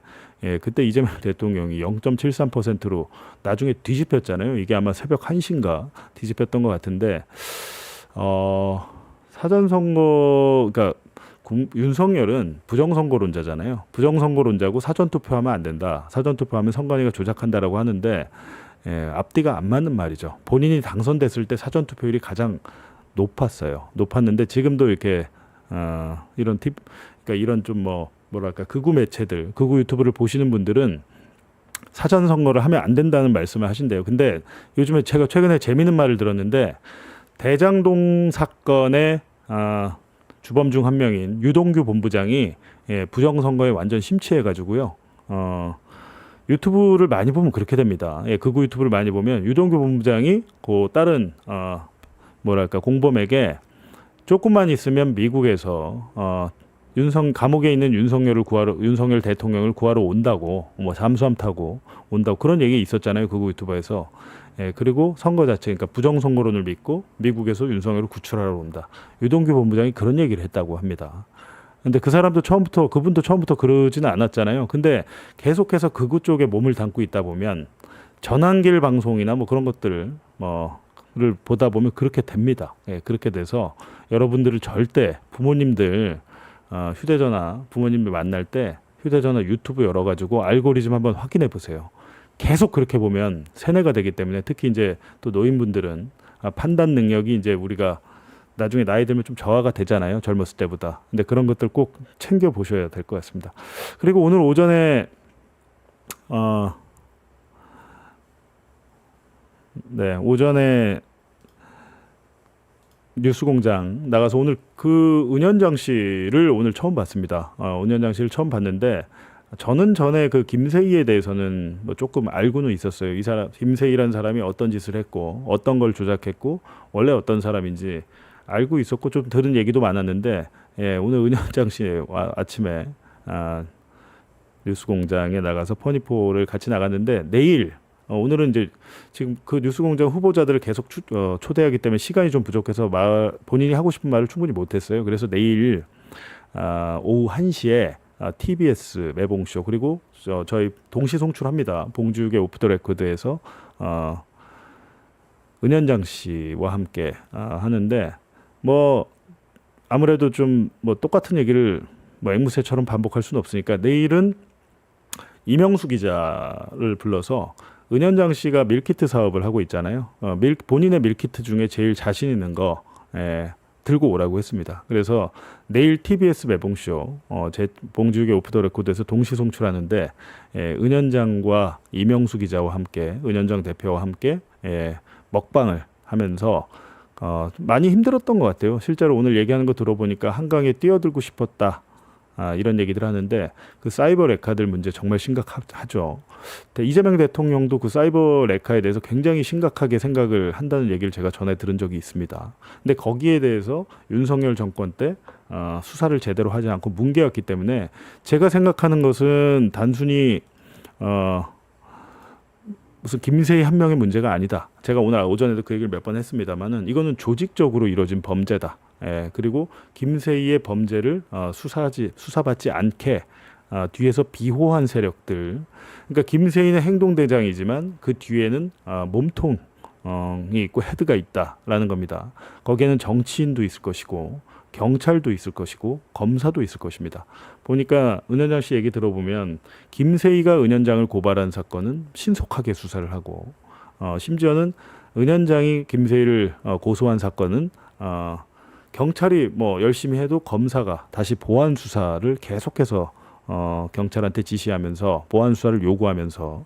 그때 이재명 대통령이 0.73%로 나중에 뒤집혔잖아요. 이게 아마 새벽 1시인가 뒤집혔던 것 같은데 사전선거 그러니까 윤석열은 부정선거론자잖아요. 부정선거론자고 사전투표하면 안 된다. 사전투표하면 선관위가 조작한다라고 하는데 앞뒤가 안 맞는 말이죠. 본인이 당선됐을 때 사전투표율이 가장 높았는데 지금도 이렇게 이런 그러니까 이런 좀 뭐랄까 극우 매체들, 극우 유튜브를 보시는 분들은 사전 선거를 하면 안 된다는 말씀을 하신대요. 근데 요즘에 제가 최근에 재미있는 말을 들었는데 대장동 사건의 주범 중 한 명인 유동규 본부장이 부정선거에 완전 심취해가지고요. 유튜브를 많이 보면 그렇게 됩니다. 극우 유튜브를 많이 보면 유동규 본부장이 그 다른 뭐랄까 공범에게 조금만 있으면 미국에서 감옥에 있는 윤석열 대통령을 구하러 온다고 뭐 잠수함 타고 온다고 그런 얘기 있었잖아요. 극우 유튜버에서. 그리고 선거 자체 그러니까 부정선거론을 믿고 미국에서 윤석열을 구출하러 온다. 유동규 본부장이 그런 얘기를 했다고 합니다. 근데 그분도 처음부터 그러지는 않았잖아요. 근데 계속해서 극우 쪽에 몸을 담고 있다 보면 전환길 방송이나 뭐 그런 것들을 를 보다 보면 그렇게 됩니다. 예, 그렇게 돼서 여러분들을 절대 부모님들 휴대전화 부모님들 만날 때 휴대전화 유튜브 열어가지고 알고리즘 한번 확인해 보세요. 계속 그렇게 보면 세뇌가 되기 때문에 특히 이제 또 노인분들은 판단 능력이 이제 우리가 나중에 나이 들면 좀 저하가 되잖아요. 젊었을 때보다. 근데 그런 것들 꼭 챙겨 보셔야 될 것 같습니다. 그리고 오늘 오전에 오전에 뉴스공장 나가서 오늘 그 은현장 씨를 오늘 처음 봤습니다. 은현장 씨를 처음 봤는데 저는 전에 그 김세희에 대해서는 뭐 조금 알고는 있었어요. 이 사람 김세희라는 사람이 어떤 짓을 했고 어떤 걸 조작했고 원래 어떤 사람인지 알고 있었고 좀 들은 얘기도 많았는데 오늘 은현장 씨 아침에 뉴스공장에 나가서 퍼니포를 같이 나갔는데 내일 오늘은 이제 지금 그 뉴스공장 후보자들을 계속 초대하기 때문에 시간이 좀 부족해서 본인이 하고 싶은 말을 충분히 못했어요. 그래서 내일 오후 1시에 TBS 매봉쇼 그리고 저희 동시 송출합니다. 봉주육의 오프 더 레코드에서 은현장 씨와 함께 하는데 뭐 아무래도 좀 뭐 똑같은 얘기를 뭐 앵무새처럼 반복할 수는 없으니까 내일은 이명수 기자를 불러서 은현장 씨가 밀키트 사업을 하고 있잖아요. 본인의 밀키트 중에 제일 자신 있는 거 들고 오라고 했습니다. 그래서 내일 TBS 매봉쇼 제 봉주육의 오프 더 레코드에서 동시 송출하는데 은현장과 이명수 기자와 함께 은현장 대표와 함께 먹방을 하면서 많이 힘들었던 것 같아요. 실제로 오늘 얘기하는 거 들어보니까 한강에 뛰어들고 싶었다. 이런 얘기들 하는데 그 사이버 레카들 문제 정말 심각하죠. 이재명 대통령도 그 사이버 레카에 대해서 굉장히 심각하게 생각을 한다는 얘기를 제가 전에 들은 적이 있습니다. 근데 거기에 대해서 윤석열 정권 때 수사를 제대로 하지 않고 뭉개었기 때문에 제가 생각하는 것은 단순히 무슨 김세희 한 명의 문제가 아니다. 제가 오늘 오전에도 그 얘기를 몇 번 했습니다만은 이거는 조직적으로 이루어진 범죄다. 그리고 김세희의 범죄를 수사받지 않게 뒤에서 비호한 세력들. 그러니까 김세희는 행동대장이지만 그 뒤에는 몸통이 있고 헤드가 있다라는 겁니다. 거기에는 정치인도 있을 것이고 경찰도 있을 것이고 검사도 있을 것입니다. 보니까 은현장 씨 얘기 들어보면 김세희가 은현장을 고발한 사건은 신속하게 수사를 하고 심지어는 은현장이 김세희를 고소한 사건은 경찰이 뭐 열심히 해도 검사가 다시 보완 수사를 계속해서 경찰한테 지시하면서 보완 수사를 요구하면서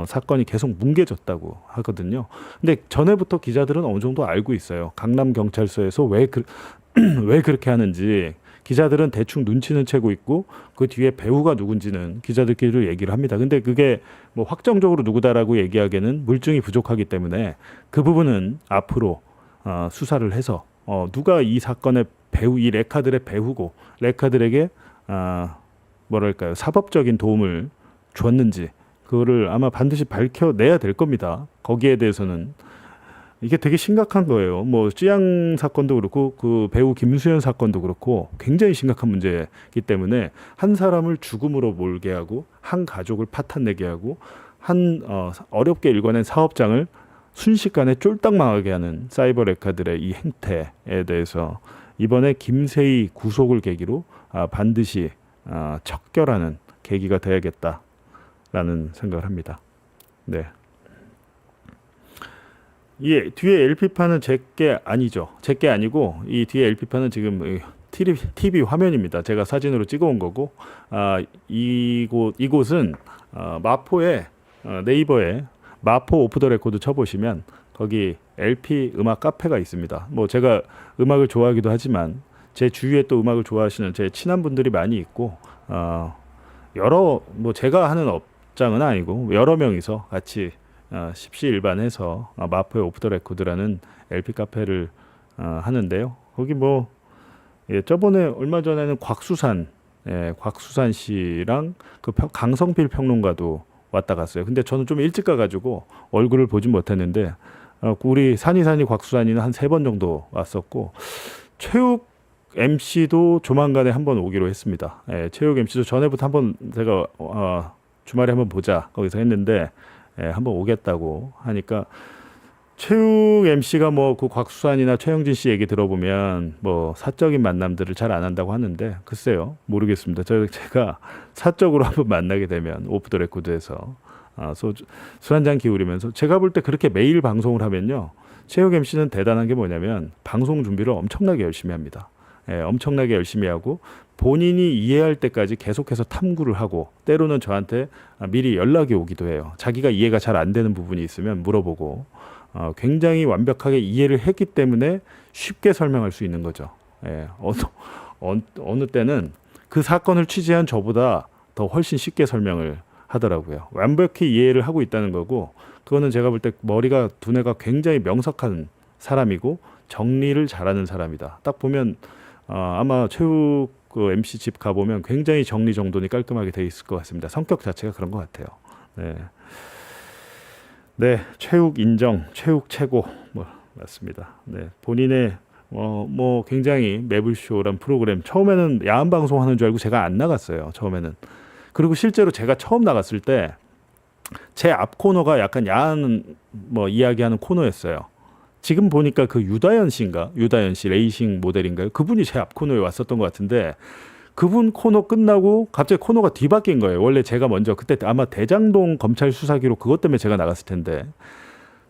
사건이 계속 뭉개졌다고 하거든요. 근데 전에부터 기자들은 어느 정도 알고 있어요. 강남 경찰서에서 왜 그렇게 하는지 기자들은 대충 눈치는 채고 있고 그 뒤에 배우가 누군지는 기자들끼리 얘기를 합니다. 근데 그게 뭐 확정적으로 누구다라고 얘기하기에는 물증이 부족하기 때문에 그 부분은 앞으로 수사를 해서 누가 이 사건의 배우, 이 레카들의 배우고 레카들에게 뭐랄까요 사법적인 도움을 줬는지 그거를 아마 반드시 밝혀내야 될 겁니다. 거기에 대해서는 이게 되게 심각한 거예요. 뭐 찌양 사건도 그렇고 그 배우 김수현 사건도 그렇고 굉장히 심각한 문제이기 때문에 한 사람을 죽음으로 몰게 하고 한 가족을 파탄내게 하고 한 어렵게 일궈낸 사업장을 순식간에 쫄딱 망하게 하는 사이버 레카들의 이 행태에 대해서 이번에 김세희 구속을 계기로 반드시 척결하는 계기가 돼야겠다라는 생각을 합니다. 네. 이 뒤에 LP판은 제게 아니죠. 제게 아니고 이 뒤에 LP판은 지금 TV 화면입니다. 제가 사진으로 찍어온 거고 이곳은 마포에 네이버에 마포 오프 더 레코드 쳐보시면 거기 LP 음악 카페가 있습니다. 뭐 제가 음악을 좋아하기도 하지만 제 주위에 또 음악을 좋아하시는 제 친한 분들이 많이 있고 여러 뭐 제가 하는 업장은 아니고 여러 명이서 같이 십시일반해서 마포의 오프 더 레코드라는 LP 카페를 하는데요. 거기 뭐 저번에 얼마 전에는 곽수산 씨랑 그 강성필 평론가도 왔다 갔어요. 근데 저는 좀 일찍 가가지고 얼굴을 보진 못했는데 우리 산이 곽수산이는 한 3번 정도 왔었고 최욱 MC도 조만간에 한번 오기로 했습니다. 최욱 MC도 전에부터 한번 제가 주말에 한번 보자 거기서 했는데 한번 오겠다고 하니까 최욱 MC가 뭐 그 곽수산이나 최영진 씨 얘기 들어보면 뭐 사적인 만남들을 잘 안 한다고 하는데 글쎄요 모르겠습니다. 제가 사적으로 한번 만나게 되면 오프 더 레코드에서 술 한 잔 기울이면서 제가 볼 때 그렇게 매일 방송을 하면요 최욱 MC는 대단한 게 뭐냐면 방송 준비를 엄청나게 열심히 합니다. 엄청나게 열심히 하고 본인이 이해할 때까지 계속해서 탐구를 하고 때로는 저한테 미리 연락이 오기도 해요. 자기가 이해가 잘 안 되는 부분이 있으면 물어보고 굉장히 완벽하게 이해를 했기 때문에 쉽게 설명할 수 있는 거죠. 어느 때는 그 사건을 취재한 저보다 더 훨씬 쉽게 설명을 하더라고요. 완벽히 이해를 하고 있다는 거고 그거는 제가 볼 때 머리가 두뇌가 굉장히 명석한 사람이고 정리를 잘하는 사람이다. 딱 보면 아마 최욱 그 MC 집 가보면 굉장히 정리정돈이 깔끔하게 돼 있을 것 같습니다. 성격 자체가 그런 것 같아요. 네, 최욱 인정, 최욱 최고 뭐 맞습니다. 네, 본인의 뭐 굉장히 매불쇼란 프로그램 처음에는 야한 방송하는 줄 알고 제가 안 나갔어요. 처음에는. 그리고 실제로 제가 처음 나갔을 때 제 앞 코너가 약간 야한 뭐 이야기하는 코너였어요. 지금 보니까 그 유다현 씨인가? 유다현 씨 레이싱 모델인가요? 그분이 제 앞 코너에 왔었던 것 같은데 그분 코너 끝나고 갑자기 코너가 뒤바뀐 거예요. 원래 제가 먼저 그때 아마 대장동 검찰 수사기로 그것 때문에 제가 나갔을 텐데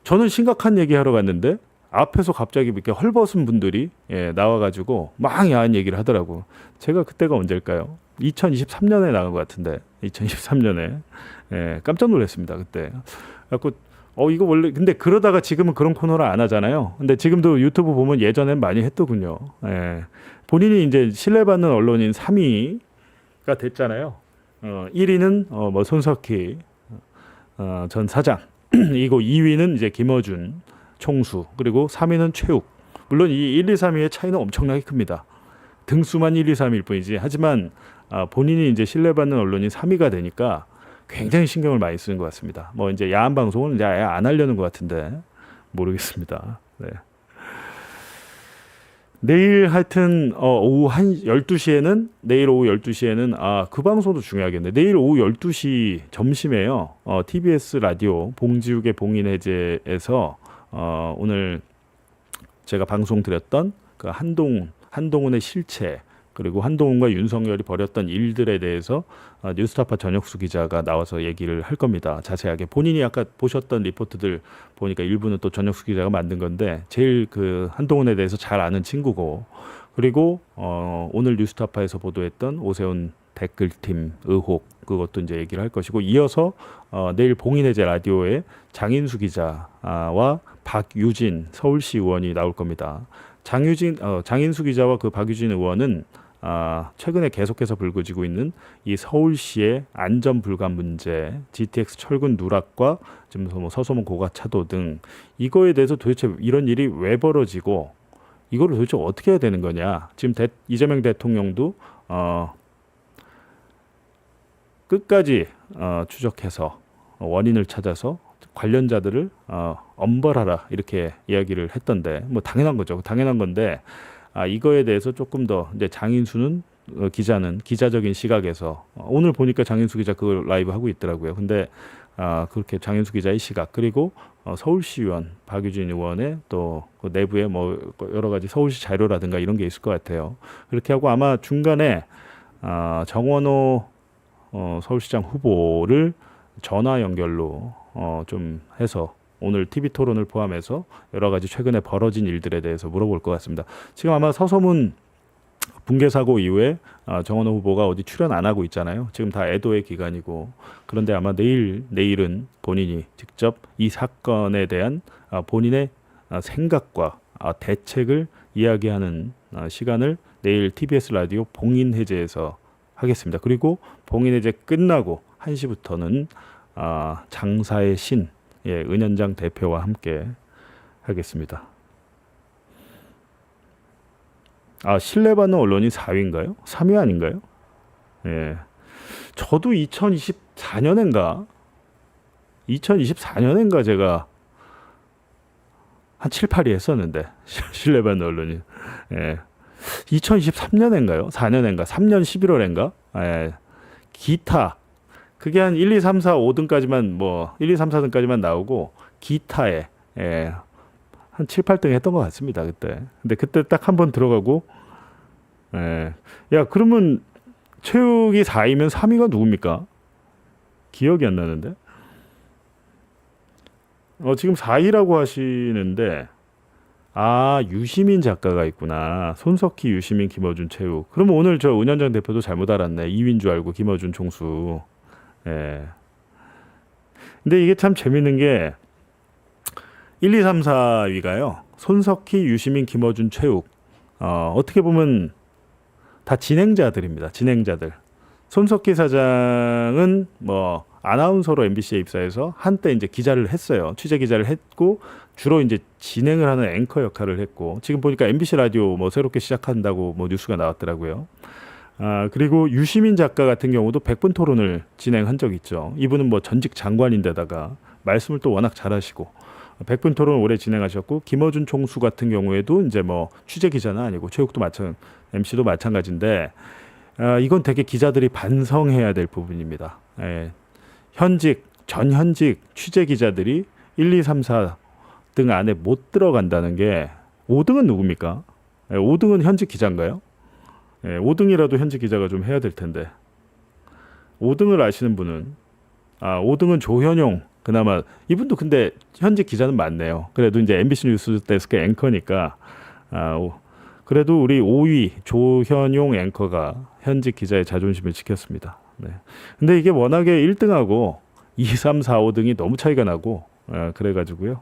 저는 심각한 얘기하러 갔는데 앞에서 갑자기 이렇게 헐벗은 분들이 나와가지고 막 야한 얘기를 하더라고. 제가 그때가 언제일까요? 2023년에 나간 것 같은데 2023년에 깜짝 놀랐습니다. 그때. 그래갖고 이거 원래 근데 그러다가 지금은 그런 코너를 안 하잖아요. 근데 지금도 유튜브 보면 예전엔 많이 했더군요. 본인이 이제 신뢰받는 언론인 3위가 됐잖아요. 1위는 뭐 손석희 전 사장, 이고 2위는 이제 김어준 총수, 그리고 3위는 최욱. 물론 이 1, 2, 3위의 차이는 엄청나게 큽니다. 등수만 1, 2, 3위일 뿐이지. 하지만 본인이 이제 신뢰받는 언론인 3위가 되니까 굉장히 신경을 많이 쓰는 것 같습니다. 뭐 이제 야한 방송은 이제 아예 안 하려는 것 같은데 모르겠습니다. 네. 내일 하여튼 오후 12시에는 내일 오후 12시에는 그 방송도 중요하겠네. 내일 오후 12시 점심에요. TBS 라디오 봉지욱의 봉인해제에서 오늘 제가 방송 드렸던 그 한동훈의 실체 그리고 한동훈과 윤석열이 벌였던 일들에 대해서 뉴스타파 전혁수 기자가 나와서 얘기를 할 겁니다. 자세하게 본인이 아까 보셨던 리포트들 보니까 일부는 또 전혁수 기자가 만든 건데 제일 그 한동훈에 대해서 잘 아는 친구고 그리고 오늘 뉴스타파에서 보도했던 오세훈 댓글팀 의혹 그것도 이제 얘기를 할 것이고 이어서 내일 봉인해제 라디오에 장인수 기자와 박유진 서울시 의원이 나올 겁니다. 장인수 기자와 그 박유진 의원은 최근에 계속해서 불거지고 있는 이 서울시의 안전 불감 문제, GTX 철근 누락과 지금 뭐 서소문 고가 차도 등 이거에 대해서 도대체 이런 일이 왜 벌어지고 이거를 도대체 어떻게 해야 되는 거냐. 지금 이재명 대통령도 끝까지 추적해서 원인을 찾아서 관련자들을 엄벌하라 이렇게 이야기를 했던데 뭐 당연한 거죠. 당연한 건데 이거에 대해서 조금 더 이제 장인수는 기자는 기자적인 시각에서 오늘 보니까 장인수 기자 그 라이브 하고 있더라고요. 근데 그렇게 장인수 기자의 시각 그리고 서울시의원 박유진 의원의 또 그 내부에 뭐 여러 가지 서울시 자료라든가 이런 게 있을 것 같아요. 그렇게 하고 아마 중간에 정원호 서울시장 후보를 전화 연결로 좀 해서 오늘 TV 토론을 포함해서 여러 가지 최근에 벌어진 일들에 대해서 물어볼 것 같습니다. 지금 아마 서소문 붕괴 사고 이후에 정원호 후보가 어디 출연 안 하고 있잖아요. 지금 다 애도의 기간이고 그런데 아마 내일은 본인이 직접 이 사건에 대한 본인의 생각과 대책을 이야기하는 시간을 내일 TBS 라디오 봉인해제에서 하겠습니다. 그리고 봉인해제 끝나고 1시부터는 장사의 신 은현장 대표와 함께 하겠습니다. 신뢰받는 언론이 4위인가요? 3위 아닌가요? 예. 저도 2024년인가 제가 한 7, 8위 했었는데 신뢰받는 언론이 2023년인가요? 4년인가? 3년 11월인가? 예. 기타 그게 한 1, 2, 3, 4, 5등까지만 뭐 1, 2, 3, 4등까지만 나오고 기타에 한 7, 8등 했던 것 같습니다. 그때. 근데 그때 딱 한 번 들어가고 야 그러면 체육이 4위면 3위가 누굽니까? 기억이 안 나는데. 지금 4위라고 하시는데 유시민 작가가 있구나. 손석희, 유시민, 김어준, 체육. 그러면 오늘 저 은현장 대표도 잘못 알았네. 2위인 줄 알고 김어준, 총수. 예. 근데 이게 참 재밌는 게 1, 2, 3, 4위가요. 손석희, 유시민, 김어준, 체육. 어떻게 보면 다 진행자들입니다. 진행자들. 손석희 사장은 뭐 아나운서로 MBC에 입사해서 한때 이제 기자를 했어요. 취재 기자를 했고 주로 이제 진행을 하는 앵커 역할을 했고 지금 보니까 MBC 라디오 뭐 새롭게 시작한다고 뭐 뉴스가 나왔더라고요. 그리고 유시민 작가 같은 경우도 100분 토론을 진행한 적이 있죠. 이분은 뭐 전직 장관인데다가 말씀을 또 워낙 잘하시고 100분 토론 오래 진행하셨고 김어준 총수 같은 경우에도 이제 뭐 취재 기자는 아니고 체육도 MC도 마찬가지인데 이건 되게 기자들이 반성해야 될 부분입니다. 전현직 취재 기자들이 1, 2, 3, 4등 안에 못 들어간다는 게 5등은 누굽니까? 5등은 현직 기자인가요? 5등이라도 현직 기자가 좀 해야 될 텐데 5등을 아시는 분은 5등은 조현용 그나마 이분도 근데 현직 기자는 맞네요. 그래도 이제 MBC 뉴스 데스크 앵커니까 그래도 우리 5위 조현용 앵커가 현직 기자의 자존심을 지켰습니다. 네. 근데 이게 워낙에 1등하고 2, 3, 4, 5등이 너무 차이가 나고 그래가지고요.